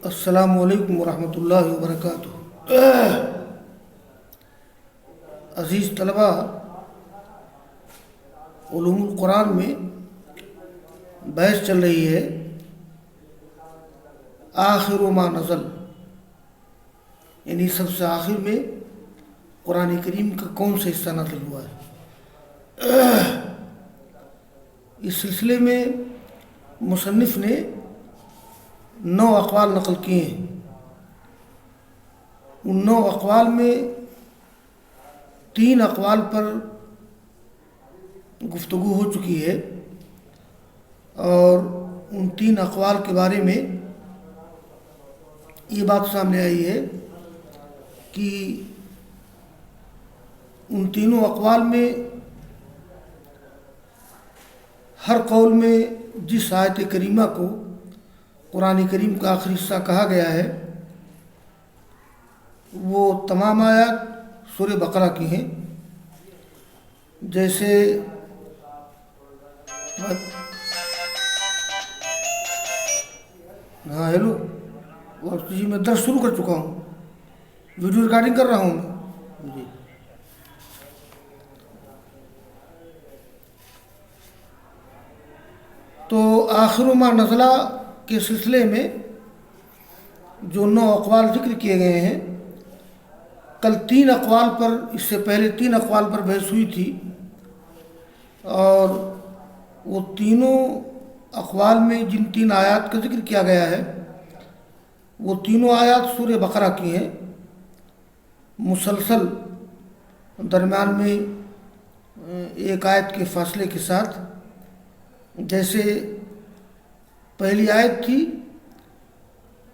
السلام علیکم ورحمۃ اللہ وبرکاتہ۔ عزیز طلبہ، علوم القرآن میں بحث چل رہی ہے آخر ما نزل، یعنی سب سے آخر میں قرآن کریم کا کون سا حصہ نازل ہوا ہے۔ اس سلسلے میں مصنف نے 9 اقوال نقل کیے ہیں۔ ان 9 اقوال میں 3 اقوال پر گفتگو ہو چکی ہے، اور ان 3 اقوال کے بارے میں یہ بات سامنے آئی ہے کہ ان تینوں اقوال میں ہر قول میں جس آیت کریمہ کو قرآن کریم کا آخری حصہ کہا گیا ہے وہ تمام آیات سورہ بقرہ کی ہیں۔ جیسے ہاں ہیلو جی، میں درس شروع کر چکا ہوں، ویڈیو ریکارڈنگ کر رہا ہوں میں جی۔ تو آخر ما نزلہ کے سلسلے میں جو 9 اقوال ذکر کیے گئے ہیں، کل 3 اقوال پر، اس سے پہلے 3 اقوال پر بحث ہوئی تھی، اور وہ تینوں اقوال میں جن 3 آیات کا ذکر کیا گیا ہے وہ تینوں آیات سورہ بقرہ کی ہیں، مسلسل درمیان میں ایک آیت کے فاصلے کے ساتھ۔ جیسے پہلی آیت تھی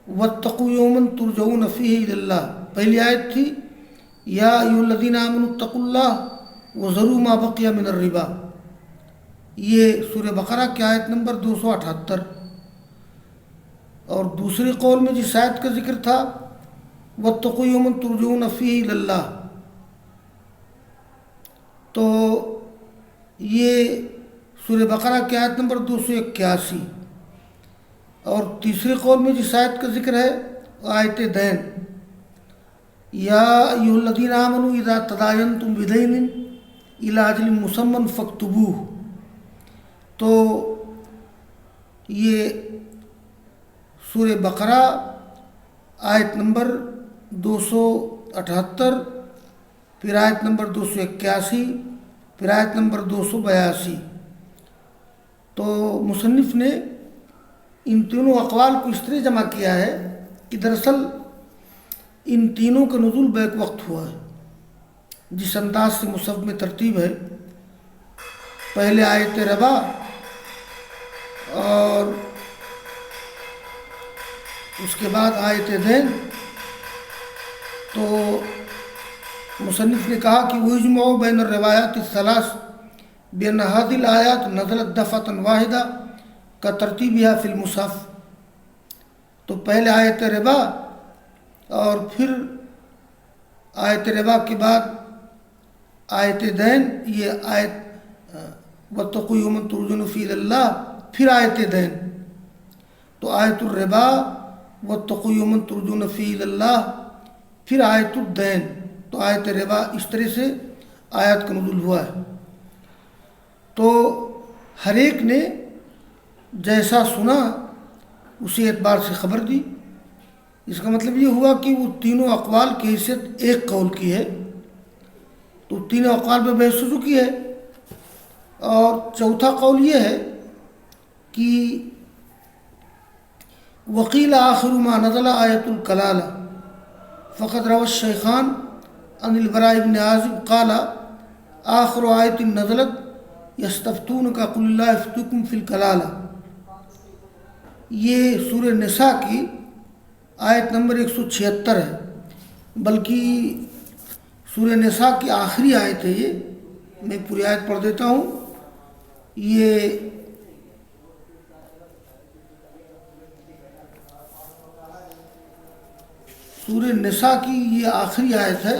وَاتَّقُوا يَوْمًا تُرْجَعُونَ فِيهِ إِلَى اللَّهِ، پہلی آیت تھی یا ایھا الذین آمنوا اتقوا اللہ وذروا ما بقی من الربا، یہ سورہ بقرہ کی آیت نمبر 278۔ اور دوسرے قول میں جس آیت کا ذکر تھا وَاتَّقُوا يَوْمًا تُرْجَعُونَ فِيهِ إِلَى اللَّهِ، تو یہ سورہ بقرہ کی آیت نمبر 281۔ اور تیسرے قول میں جس آیت کا ذکر ہے آیت دین، یا ایھا الذین آمنوا اذا تداینتم بدین الی اجل مسمى فاکتبوہ، تو یہ سورہ بقرہ آیت نمبر 278، پھر آیت نمبر 281، پھر آیت نمبر 282۔ تو مصنف نے ان تینوں اقوال کو اس طرح جمع کیا ہے کہ دراصل ان تینوں کا نزول بیک وقت ہوا ہے، جس انداز سے مصحف میں ترتیب ہے، پہلے آیت ربا اور اس کے بعد آیت دین۔ تو مصنف نے کہا کہ وَيُجْمَعُ بَيْنَ الرِّوَایَاتِ الثَّلَاثِ بِأَنَّ هَذِهِ الْآيَاتِ نَزَلَتْ دَفْعَةً وَاحِدَةً كَتَرْتِیبِهَا فِي الْمُصْحَفِ، تو پہلے آیت ربا اور پھر آیت ربا کے بعد آیت دین، یہ آیت وَاتَّقُوا يَوْمًا تُرْجَعُونَ فِيهِ إِلَى اللَّهِ، پھر آیت دین۔ تو آیت الربا وَاتَّقُوا يَوْمًا تُرْجَعُونَ فِيهِ إِلَى اللَّهِ، پھر آیت الدین، تو آیت ربا، اس طرح سے آیات کا نزول ہوا ہے۔ تو ہر ایک نے جیسا سنا اسی اعتبار سے خبر دی۔ اس کا مطلب یہ ہوا کہ وہ تینوں اقوال کی حیثیت ایک قول کی ہے، تو تینوں اقوال پہ بحث ہو چکی ہے۔ اور چوتھا قول یہ ہے کہ وقیل آخر ما نزل آیت الکلالہ، فقد روى الشیخان عن البراء بن عازب قال آخر آیت نزلت یستفتونک قل اللہ یفتیکم فی الکلالہ، یہ سورہ نساء کی آیت نمبر 176 ہے، بلکہ سورہ نساء کی آخری آیت ہے یہ۔ میں پوری آیت پڑھ دیتا ہوں۔ یہ سورہ نساء کی یہ آخری آیت ہے۔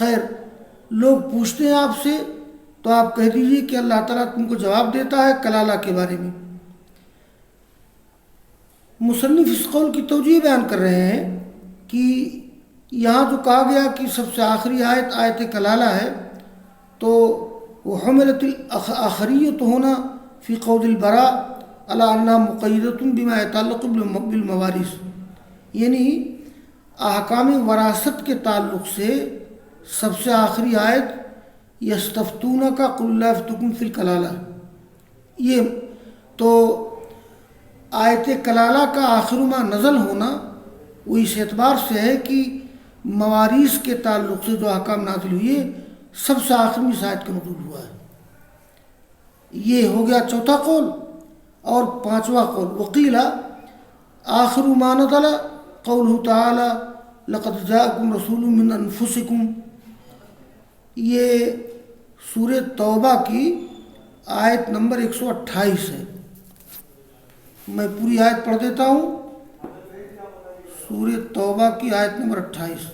خیر لوگ پوچھتے ہیں آپ سے تو آپ کہہ دیجئے کہ اللہ تعالیٰ تم کو جواب دیتا ہے کلالہ کے بارے میں۔ مصنف اس قول کی توجیہ بیان کر رہے ہیں کہ یہاں جو کہا گیا کہ سب سے آخری آیت آیت کلالہ ہے، تو وہ حملت الآخریت ہونا فی قول البراء علی انہا مقیدۃ بما یتعلق بالموارث، یعنی احکام وراثت کے تعلق سے سب سے آخری آیت یستفتونک قل اللہ یفتیکم فی الکلالہ، یہ تو آیت کلالہ کا آخر ما نزل ہونا وہ اس اعتبار سے ہے کہ موارث کے تعلق سے جو احکام نازل ہوئے سب سے آخر میں اس آیت کا نزول ہوا ہے۔ یہ ہو گیا چوتھا قول۔ اور پانچواں قول وقیل آخر ما نزل قولہ تعالی لقد جاءکم رسول من انفسکم، یہ سورہ توبہ کی آیت نمبر 128 ہے۔ میں پوری آیت پڑھ دیتا ہوں، سورہ توبہ کی آیت نمبر 28۔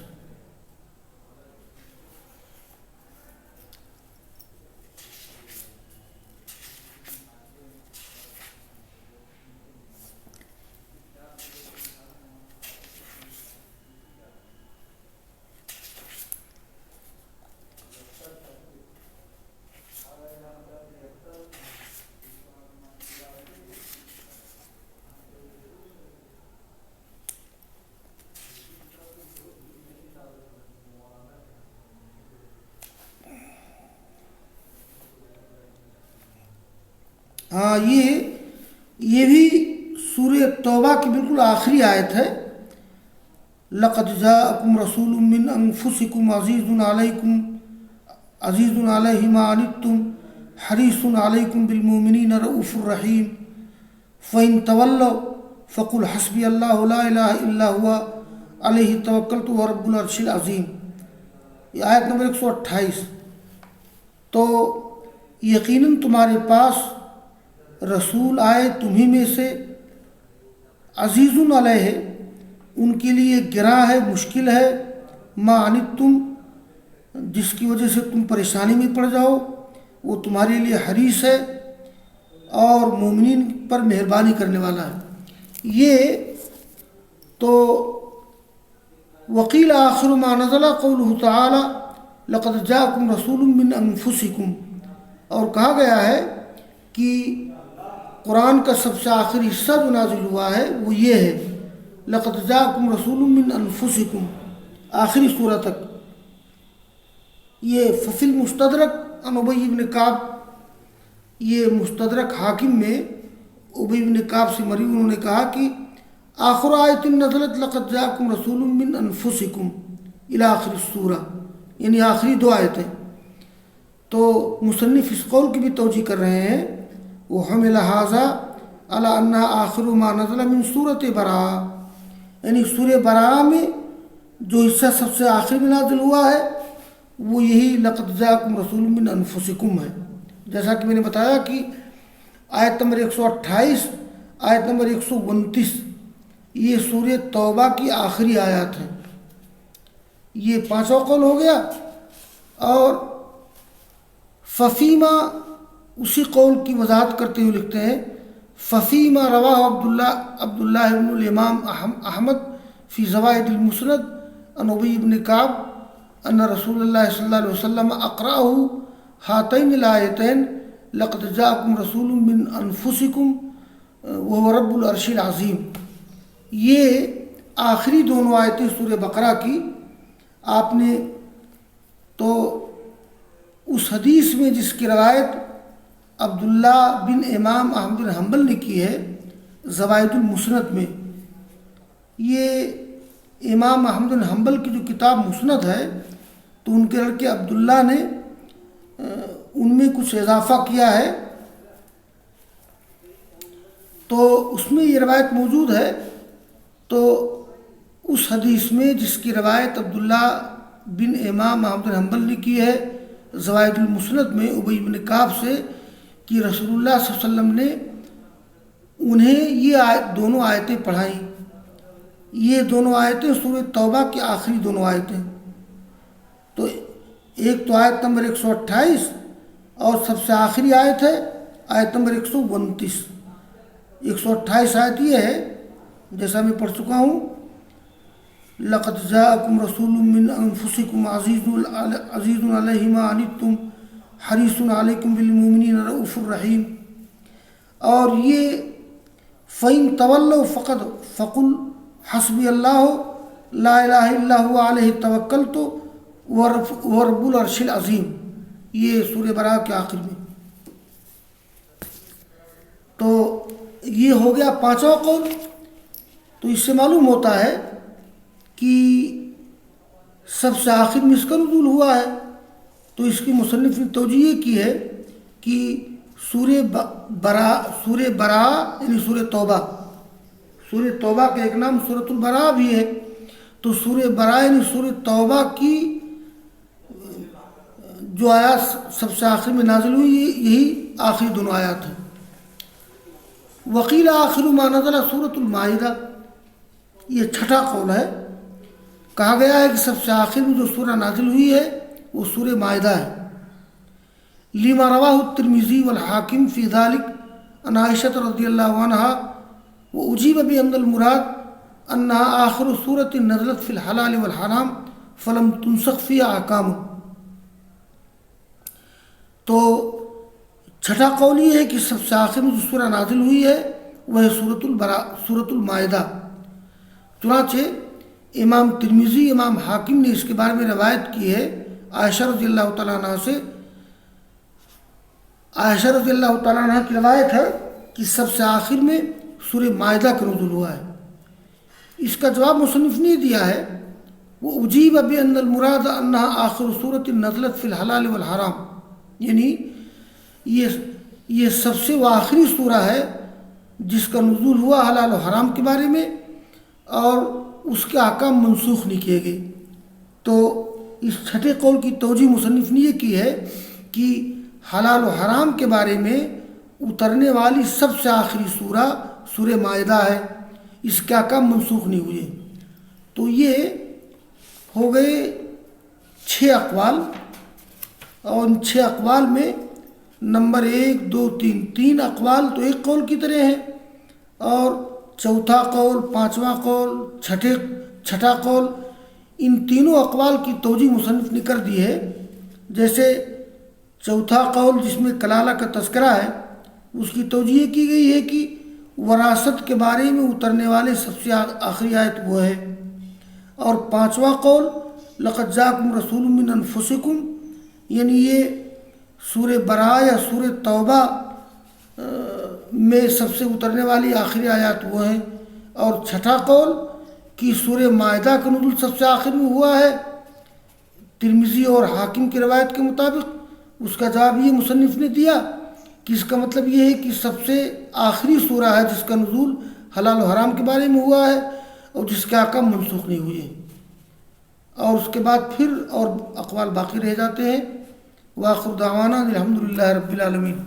ہاں یہ بھی سورہ توبہ کی بالکل آخری آیت ہے۔ لقد جاءکم رسول من انفسکم عزیز علیہ ما عنتم حریص علیکم بالمؤمنین رؤوف الرحیم فإن تولوا فقل حسبی اللہ لا الہ الا هو علیہ توکلت وهو رب العرش العظیم، یہ آیت نمبر 128۔ تو یقیناً تمہارے پاس رسول آئے تمہیں میں سے، عزیز علیہ ان کے لیے گراں ہے، مشکل ہے، ما عنتم جس کی وجہ سے تم پریشانی میں پڑ جاؤ، وہ تمہارے لیے حریص ہے اور مومنین پر مہربانی کرنے والا ہے۔ یہ تو وقیل آخر ما نزل قولہ تعالی لقد جاءکم رسول من انفسکم، اور کہا گیا ہے کہ قرآن کا سب سے آخری حصہ جو نازل ہوا ہے وہ یہ ہے لقد جاءکم رسول من انفسکم، آخری سورہ تک۔ یہ ففی المستدرک عن ابی بن کعب، یہ مستدرک حاکم میں ابی بن کعب سے مروی، انہوں نے کہا کہ آخر آیت نزلت لقد جاءکم رسول من انفسکم الی آخر السورہ، یعنی آخری دو آیتیں۔ تو مصنف اس قول کی بھی توجیہ کر رہے ہیں وحمل ھذا علی انہا آخر ما نزل من سورۃ براءہ، یعنی سورہ براءہ میں جو حصہ سب سے آخر میں نازل ہوا ہے وہ یہی لقد جاءکم رسول من انفسکم ہے۔ جیسا کہ میں نے بتایا کہ آیت نمبر 128 آیت نمبر 129 یہ سورہ توبہ کی آخری آیات ہیں۔ یہ پانچواں قول ہو گیا۔ اور ففیما اسی قول کی وضاحت کرتے ہوئے لکھتے ہیں ففیما رواہ عبداللہ بن الامام احمد فی زوائد المسند عن ابی بن کعب ان رسول اللہ صلی اللہ علیہ وسلم اقرأہ ہاتین الآیتین لقد جاءکم رسول من انفسکم وهو رب العرش العظیم، یہ آخری دونوں آیتیں سورہ بقرہ کی آپ نے تو اس حدیث میں جس کی روایت عبداللہ بن امام احمد بن حنبل نے کی ہے زوائد المسند میں، یہ امام احمد بن حنبل کی جو کتاب مسند ہے تو ان کے لڑکے عبداللہ نے ان میں کچھ اضافہ کیا ہے، تو اس میں یہ روایت موجود ہے۔ تو اس حدیث میں جس کی روایت عبداللہ بن امام احمد بن حنبل نے کی ہے زوائد المسند میں ابی بن کعب سے کہ رسول اللہ صلی اللہ علیہ وسلم نے انہیں یہ دونوں آیتیں پڑھائیں، یہ دونوں آیتیں سورہ توبہ کی آخری دونوں آیتیں۔ تو ایک تو آیت نمبر 128 اور سب سے آخری آیت ہے آیت نمبر 129۔ 128 آیت یہ ہے جیسا میں پڑھ چکا ہوں، لَقَدْ جَاءَكُمْ رَسُولٌ مِّنْ أَنفُسِكُمْ عَزِيزٌ عَلَيْهِ مَا عَنِتُّمْ حَرِيصٌ عَلَيْكُمْ بِالْمُؤْمِنِينَ رَءُوفٌ رَحِيمٌ۔ اور یہ فَإِن تَوَلَّوْا فَقُلْ حَسْبِيَ اللَّهُ لَا إِلَٰهَ إِلَّا هُوَ عَلَيْهِ تَوَكَّلْتُ وَرَبُّ الْعَرْشِ الْعَظِيمِ، یہ سورہ براءہ کے آخر میں۔ تو یہ ہو گیا پانچواں قول۔ تو اس سے معلوم ہوتا ہے کہ سب سے آخر میں اس کا نزول ہوا ہے۔ تو اس کی مصنف نے توجیہ کی ہے کہ سورہ براءہ یعنی سورہ توبہ کا ایک نام سورۃ البراءہ بھی ہے۔ تو سورہ براءہ یعنی سورہ توبہ کی جو آیات سب سے آخر میں نازل ہوئی یہی آخری دونوں آیات ہیں۔ وقیل آخر ما نزل سورۃ المائدہ، یہ چھٹا قول ہے۔ کہا گیا ہے کہ سب سے آخر میں جو سورہ نازل ہوئی ہے وہ سورہ مائدہ ہے۔ لما رواہ الترمذی والحاکم فی ذلک عن عائشہ رضی اللہ عنہا واجیب بان المراد انہا آخر سورۃ نزلت فی الحلال والحرام فلم تنسخ فیہا احکام۔ تو چھٹا قول یہ ہے کہ سب سے آخر میں جو سورہ نازل ہوئی ہے وہ ہے سورۃ المائدہ۔ چنانچہ امام ترمذی امام حاکم نے اس کے بارے میں روایت کی ہے عائشہ رضی اللہ تعالیٰ عنہ سے۔ عائشہ رضی اللہ تعالیٰ عنہ کی روایت ہے کہ سب سے آخر میں سورہ مائدہ کا نزول ہوا ہے۔ اس کا جواب مصنف نے دیا ہے، وہ اجیب بان المراد انہا آخر سورۃ نزلت فی الحلال والحرام، یعنی یہ سب سے وہ آخری سورہ ہے جس کا نزول ہوا حلال و حرام کے بارے میں اور اس کے احکام منسوخ نہیں کیے گئے۔ تو اس چھٹے قول کی توجیہ مصنف نے یہ کی ہے کہ حلال و حرام کے بارے میں اترنے والی سب سے آخری سورہ مائدہ ہے، اس کے احکام منسوخ نہیں ہوئے۔ تو یہ ہو گئے 6 اقوال، اور ان 6 اقوال میں نمبر 1 2 3 اقوال تو ایک قول کی طرح ہیں، اور چوتھا قول، پانچواں قول، چھٹا قول، ان تینوں اقوال کی توجیہ مصنف نے کر دی ہے۔ جیسے چوتھا قول جس میں کلالہ کا تذکرہ ہے اس کی توجیہ کی گئی ہے کہ وراثت کے بارے میں اترنے والے سب سے آخری آیت وہ ہے، اور پانچواں قول لقد جاءکم رسول من انفسکم، یعنی یہ سورہ براءہ یا سورہ توبہ میں سب سے اترنے والی آخری آیات وہ ہیں، اور چھٹا قول کہ سورہ مائدہ کا نزول سب سے آخر میں ہوا ہے ترمذی اور حاکم کی روایت کے مطابق۔ اس کا جواب یہ مصنف نے دیا کہ اس کا مطلب یہ ہے کہ سب سے آخری سورہ ہے جس کا نزول حلال و حرام کے بارے میں ہوا ہے اور جس کے احکام منسوخ نہیں ہوئے، اور اس کے بعد پھر اور اقوال باقی رہ جاتے ہیں۔ وآخر دعوانا الحمدللہ رب العالمین۔